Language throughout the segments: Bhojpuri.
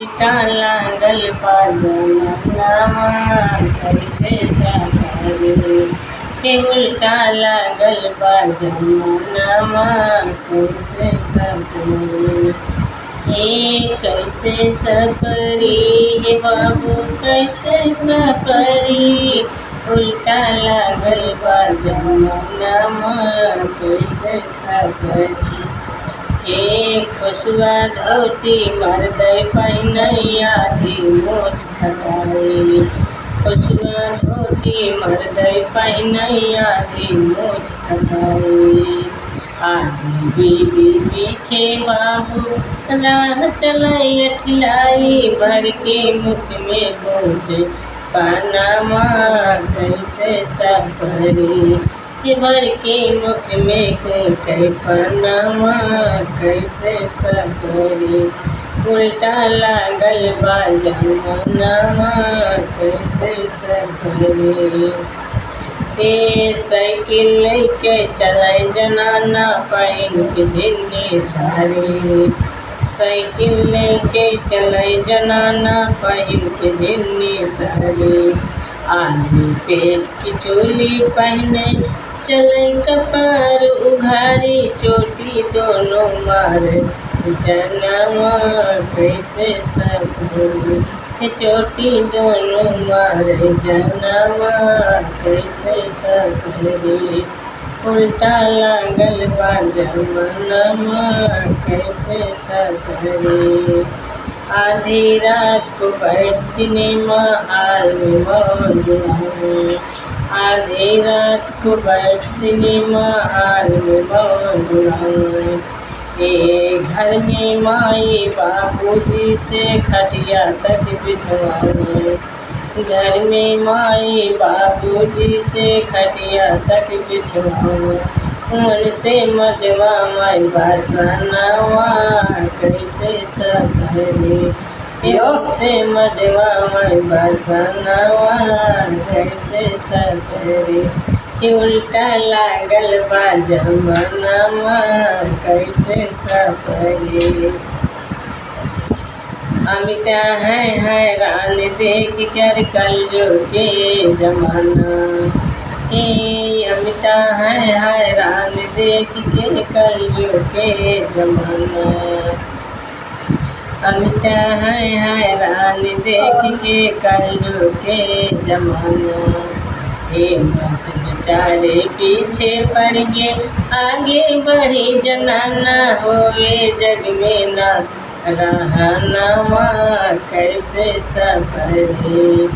उल्टा लागल बा जमानामा कैसे सहारे। हे उल्टा लागल बा जमानामा कैसे सहारे। हे कैसे सपरी हे बाबू कैसे सपरी। उल्टा लागल बा जमानामा कैसे सपरी। हे खुशुआ धोती मर्दै पहिनैया दी मोछ खटाए। खुशुआ धोती मर्दै पहिनैया दी मोछ खटाए। आगे बीबी पीछे बाबू राह चलै अठिलाई। भर के मुख में गोचे पानामा कैसे सपरी। भर के मुख में गोचे पानामा कैसे सपरी। उल्टा लागल बा जमानामा कैसे सपरी। हे साइकिल लेके चलै जनाना पहिन के झिंगे साड़ी। साइकिल लेके चलै जनाना पहिन के झिंगे साड़ी। आधी पेट की चोली पहने चले कपार उघारी। चोटी दोनों मारे जनामा कैसे सपरी। चोटी दोनों मारे जनामा कैसे सपरी। उल्टा लागल बा जमानामा कैसे सपरी। आधी रात को बैठ सिनेमा हॉल में मौज उड़ाए। आधी रात को बैठ सिनेमा हॉल में मौज उड़ाए। ये घर में माई बाबूजी से खटिया तक बिछवाए। घर में माई बाबूजी से खटिया तक बिछवाए। मन से मजवा माई बासनावा कैसे सपरी। से मजवा माई बासनावा कैसे सपरी। उल्टा लागल बा जमानामा कैसे सपरी। अमिता है हैरान देख कर कलयुग के जमाना। हे अमिता है हैरान देख के कलयुग के जमाना। अमिता है हैरान देख के कलयुग के जमाना। हे मर्द बेचारे पीछे पड़ गए आगे बढ़ी जनाना। होवे जग में ना रहनामा कैसे सपरी।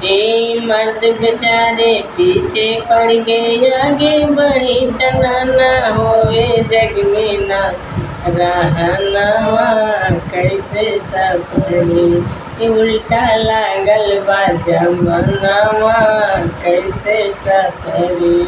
ये मर्द बेचारे पीछे पड़ गए आगे बढ़ी जनाना। होवे जग में ना रहनामा कैसे सपरी। उल्टा लागल बा जमानामा कैसे सपरी।